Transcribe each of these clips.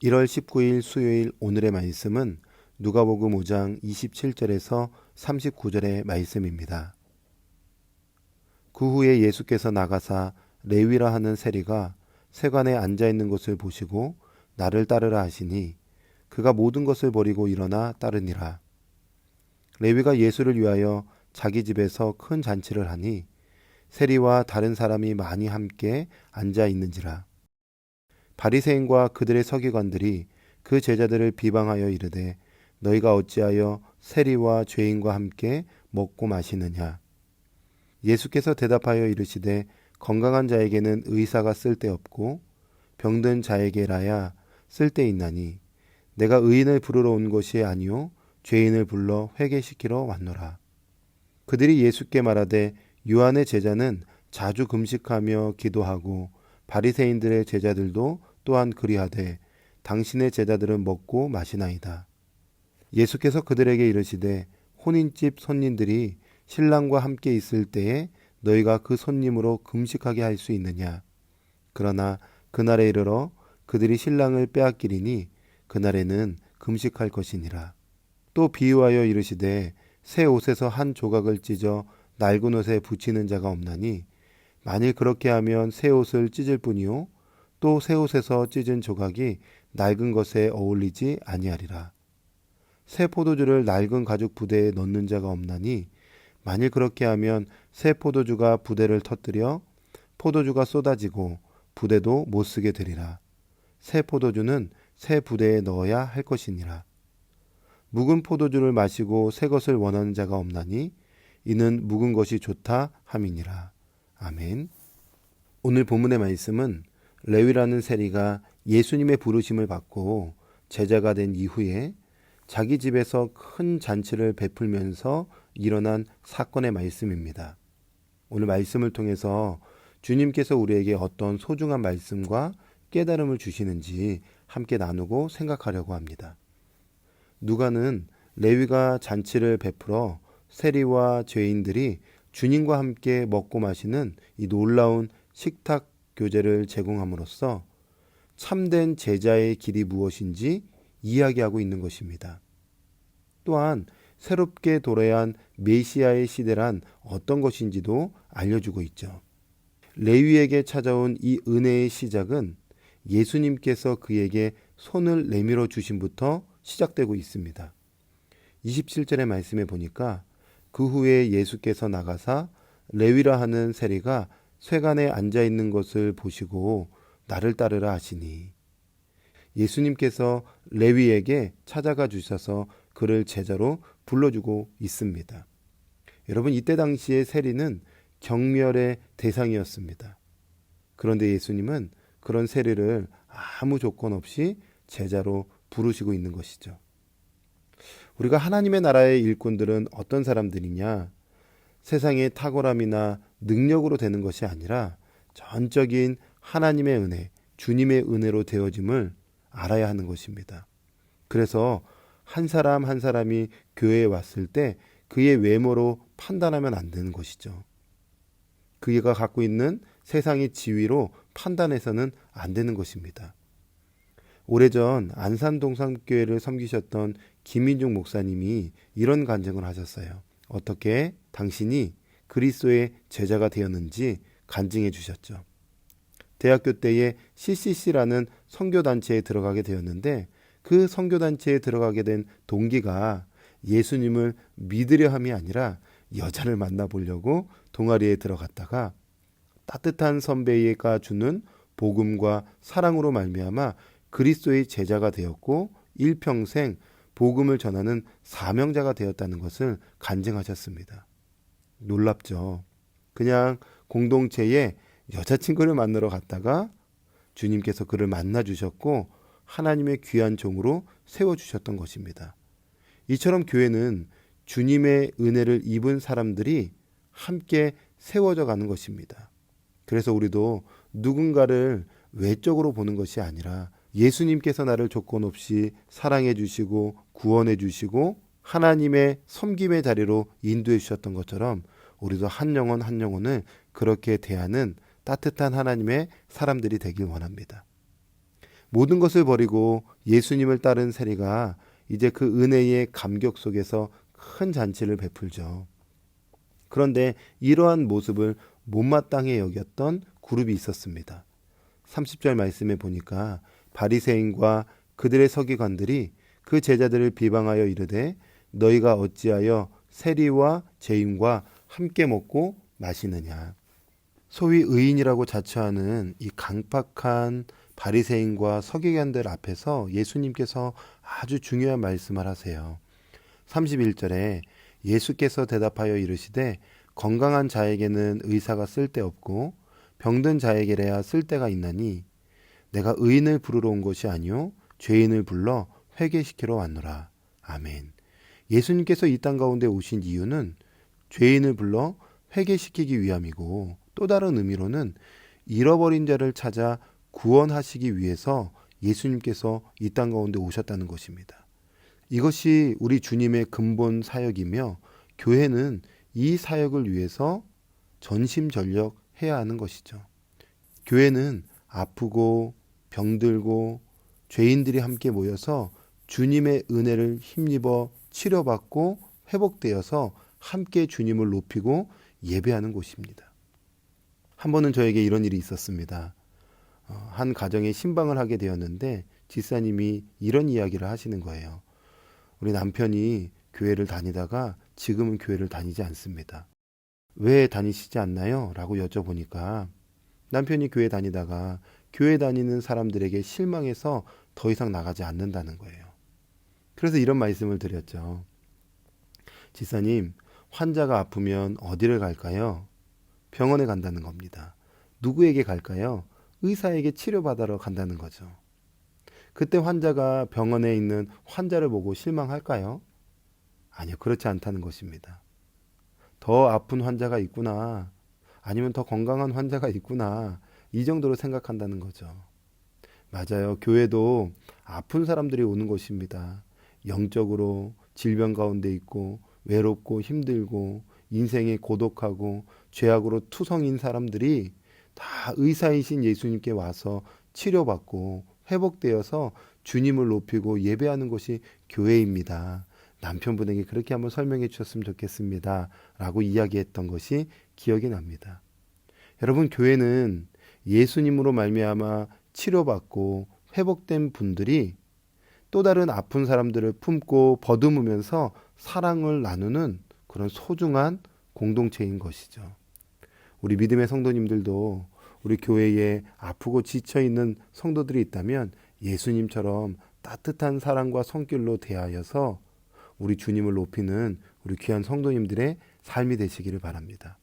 1월 19일 수요일 오늘의 말씀은 누가복음 5장 27절에서 39절의 말씀입니다. 그 후에 예수께서 나가사 레위라 하는 세리가 세관에 앉아 있는 것을 보시고 나를 따르라 하시니 그가 모든 것을 버리고 일어나 따르니라. 레위가 예수를 위하여 자기 집에서 큰 잔치를 하니 세리와 다른 사람이 많이 함께 앉아 있는지라. 바리새인과 그들의 서기관들이 그 제자들을 비방하여 이르되 너희가 어찌하여 세리와 죄인과 함께 먹고 마시느냐. 예수께서 대답하여 이르시되 건강한 자에게는 의사가 쓸데없고 병든 자에게라야 쓸데있나니 내가 의인을 부르러 온 것이 아니요 죄인을 불러 회개시키러 왔노라. 그들이 예수께 말하되 요한의 제자는 자주 금식하며 기도하고 바리새인들의 제자들도 또한 그리하되 당신의 제자들은 먹고 마시나이다. 예수께서 그들에게 이르시되 혼인집 손님들이 신랑과 함께 있을 때에 너희가 그 손님으로 금식하게 할 수 있느냐. 그러나 그날에 이르러 그들이 신랑을 빼앗기리니 그날에는 금식할 것이니라. 또 비유하여 이르시되 새 옷에서 한 조각을 찢어 낡은 옷에 붙이는 자가 없나니 만일 그렇게 하면 새 옷을 찢을 뿐이요 또 새 옷에서 찢은 조각이 낡은 것에 어울리지 아니하리라. 새 포도주를 낡은 가죽 부대에 넣는 자가 없나니 만일 그렇게 하면 새 포도주가 부대를 터뜨려 포도주가 쏟아지고 부대도 못 쓰게 되리라. 새 포도주는 새 부대에 넣어야 할 것이니라. 묵은 포도주를 마시고 새 것을 원하는 자가 없나니 이는 묵은 것이 좋다 함이니라. 아멘. 오늘 본문의 말씀은 레위라는 세리가 예수님의 부르심을 받고 제자가 된 이후에 자기 집에서 큰 잔치를 베풀면서 일어난 사건의 말씀입니다. 오늘 말씀을 통해서 주님께서 우리에게 어떤 소중한 말씀과 깨달음을 주시는지 함께 나누고 생각하려고 합니다. 누가는 레위가 잔치를 베풀어 세리와 죄인들이 주님과 함께 먹고 마시는 이 놀라운 식탁 교제를 제공함으로써 참된 제자의 길이 무엇인지 이야기하고 있는 것입니다. 또한 새롭게 도래한 메시아의 시대란 어떤 것인지도 알려주고 있죠. 레위에게 찾아온 이 은혜의 시작은 예수님께서 그에게 손을 내밀어 주심부터 시작되고 있습니다. 27절의 말씀에 보니까 그 후에 예수께서 나가사 레위라 하는 세리가 쇠관에 앉아 있는 것을 보시고 나를 따르라 하시니 예수님께서 레위에게 찾아가 주셔서 그를 제자로 불러주고 있습니다. 여러분, 이때 당시의 세리는 경멸의 대상이었습니다. 그런데 예수님은 그런 세리를 아무 조건 없이 제자로 부르시고 있는 것이죠. 우리가 하나님의 나라의 일꾼들은 어떤 사람들이냐? 세상의 탁월함이나 능력으로 되는 것이 아니라 전적인 하나님의 은혜, 주님의 은혜로 되어짐을 알아야 하는 것입니다. 그래서 한 사람 한 사람이 교회에 왔을 때 그의 외모로 판단하면 안 되는 것이죠. 그가 갖고 있는 세상의 지위로 판단해서는 안 되는 것입니다. 오래전 안산동산교회를 섬기셨던 김민중 목사님이 이런 간증을 하셨어요. 어떻게 당신이 그리스도의 제자가 되었는지 간증해 주셨죠. 대학교 때에 CCC라는 선교단체에 들어가게 되었는데 그 선교단체에 들어가게 된 동기가 예수님을 믿으려 함이 아니라 여자를 만나보려고 동아리에 들어갔다가 따뜻한 선배가 주는 복음과 사랑으로 말미암아 그리스도의 제자가 되었고 일평생 복음을 전하는 사명자가 되었다는 것을 간증하셨습니다. 놀랍죠. 그냥 공동체에 여자친구를 만나러 갔다가 주님께서 그를 만나 주셨고 하나님의 귀한 종으로 세워주셨던 것입니다. 이처럼 교회는 주님의 은혜를 입은 사람들이 함께 세워져 가는 것입니다. 그래서 우리도 누군가를 외적으로 보는 것이 아니라 예수님께서 나를 조건 없이 사랑해 주시고 구원해 주시고 하나님의 섬김의 자리로 인도해 주셨던 것처럼 우리도 한 영혼 한 영혼을 그렇게 대하는 따뜻한 하나님의 사람들이 되길 원합니다. 모든 것을 버리고 예수님을 따른 세리가 이제 그 은혜의 감격 속에서 큰 잔치를 베풀죠. 그런데 이러한 모습을 못마땅해 여겼던 그룹이 있었습니다. 30절 말씀에 보니까 바리새인과 그들의 서기관들이 그 제자들을 비방하여 이르되 너희가 어찌하여 세리와 죄인과 함께 먹고 마시느냐. 소위 의인이라고 자처하는 이 강팍한 바리새인과 서기관들 앞에서 예수님께서 아주 중요한 말씀을 하세요. 31절에 예수께서 대답하여 이르시되 건강한 자에게는 의사가 쓸데없고 병든 자에게래야 쓸데가 있나니 내가 의인을 부르러 온 것이 아니요 죄인을 불러 회개시키러 왔노라. 아멘. 예수님께서 이 땅 가운데 오신 이유는 죄인을 불러 회개시키기 위함이고 또 다른 의미로는 잃어버린 자를 찾아 구원하시기 위해서 예수님께서 이 땅 가운데 오셨다는 것입니다. 이것이 우리 주님의 근본 사역이며 교회는 이 사역을 위해서 전심전력해야 하는 것이죠. 교회는 아프고 병들고 죄인들이 함께 모여서 주님의 은혜를 힘입어 치료받고 회복되어서 함께 주님을 높이고 예배하는 곳입니다. 한 번은 저에게 이런 일이 있었습니다. 한 가정에 신방을 하게 되었는데 집사님이 이런 이야기를 하시는 거예요. 우리 남편이 교회를 다니다가 지금은 교회를 다니지 않습니다. 왜 다니시지 않나요? 라고 여쭤보니까 남편이 교회 다니다가 교회 다니는 사람들에게 실망해서 더 이상 나가지 않는다는 거예요. 그래서 이런 말씀을 드렸죠. 집사님, 환자가 아프면 어디를 갈까요? 병원에 간다는 겁니다. 누구에게 갈까요? 의사에게 치료받으러 간다는 거죠. 그때 환자가 병원에 있는 환자를 보고 실망할까요? 아니요, 그렇지 않다는 것입니다. 더 아픈 환자가 있구나, 아니면 더 건강한 환자가 있구나, 이 정도로 생각한다는 거죠. 맞아요. 교회도 아픈 사람들이 오는 곳입니다. 영적으로 질병 가운데 있고 외롭고 힘들고 인생에 고독하고 죄악으로 투성인 사람들이 다 의사이신 예수님께 와서 치료받고 회복되어서 주님을 높이고 예배하는 곳이 교회입니다. 남편분에게 그렇게 한번 설명해 주셨으면 좋겠습니다. 라고 이야기했던 것이 기억이 납니다. 여러분, 교회는 예수님으로 말미암아 치료받고 회복된 분들이 또 다른 아픈 사람들을 품고 버듬으면서 사랑을 나누는 그런 소중한 공동체인 것이죠. 우리 믿음의 성도님들도 우리 교회에 아프고 지쳐있는 성도들이 있다면 예수님처럼 따뜻한 사랑과 손길로 대하여서 우리 주님을 높이는 우리 귀한 성도님들의 삶이 되시기를 바랍니다.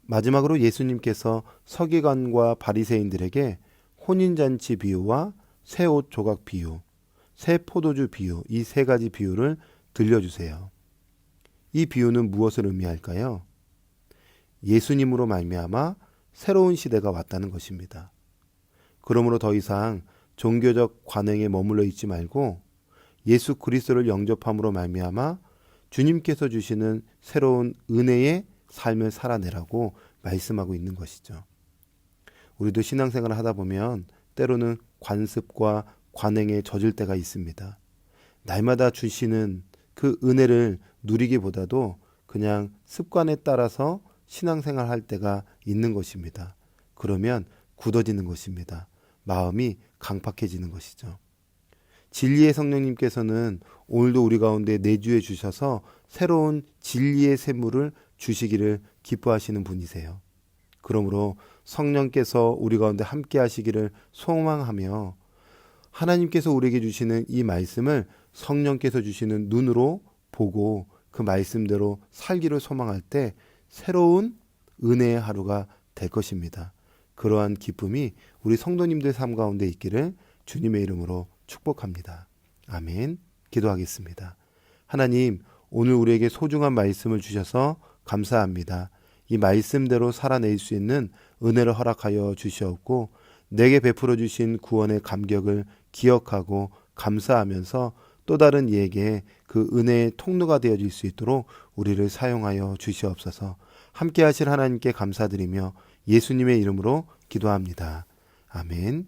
마지막으로 예수님께서 서기관과 바리새인들에게 혼인잔치 비유와 새 옷 조각 비유, 새 포도주 비유, 이 세 가지 비유를 들려주세요. 이 비유는 무엇을 의미할까요? 예수님으로 말미암아 새로운 시대가 왔다는 것입니다. 그러므로 더 이상 종교적 관행에 머물러 있지 말고 예수 그리스도를 영접함으로 말미암아 주님께서 주시는 새로운 은혜의 삶을 살아내라고 말씀하고 있는 것이죠. 우리도 신앙생활을 하다 보면 때로는 관습과 관행에 젖을 때가 있습니다. 날마다 주시는 그 은혜를 누리기보다도 그냥 습관에 따라서 신앙생활 할 때가 있는 것입니다. 그러면 굳어지는 것입니다. 마음이 강팍해지는 것이죠. 진리의 성령님께서는 오늘도 우리 가운데 내주해 주셔서 새로운 진리의 샘물을 주시기를 기뻐하시는 분이세요. 그러므로 성령께서 우리 가운데 함께 하시기를 소망하며 하나님께서 우리에게 주시는 이 말씀을 성령께서 주시는 눈으로 보고 그 말씀대로 살기를 소망할 때 새로운 은혜의 하루가 될 것입니다. 그러한 기쁨이 우리 성도님들 삶 가운데 있기를 주님의 이름으로 축복합니다. 아멘. 기도하겠습니다. 하나님, 오늘 우리에게 소중한 말씀을 주셔서 감사합니다. 이 말씀대로 살아낼 수 있는 은혜를 허락하여 주시옵고 내게 베풀어 주신 구원의 감격을 기억하고 감사하면서 또 다른 이에게 그 은혜의 통로가 되어질 수 있도록 우리를 사용하여 주시옵소서. 함께 하실 하나님께 감사드리며 예수님의 이름으로 기도합니다. 아멘.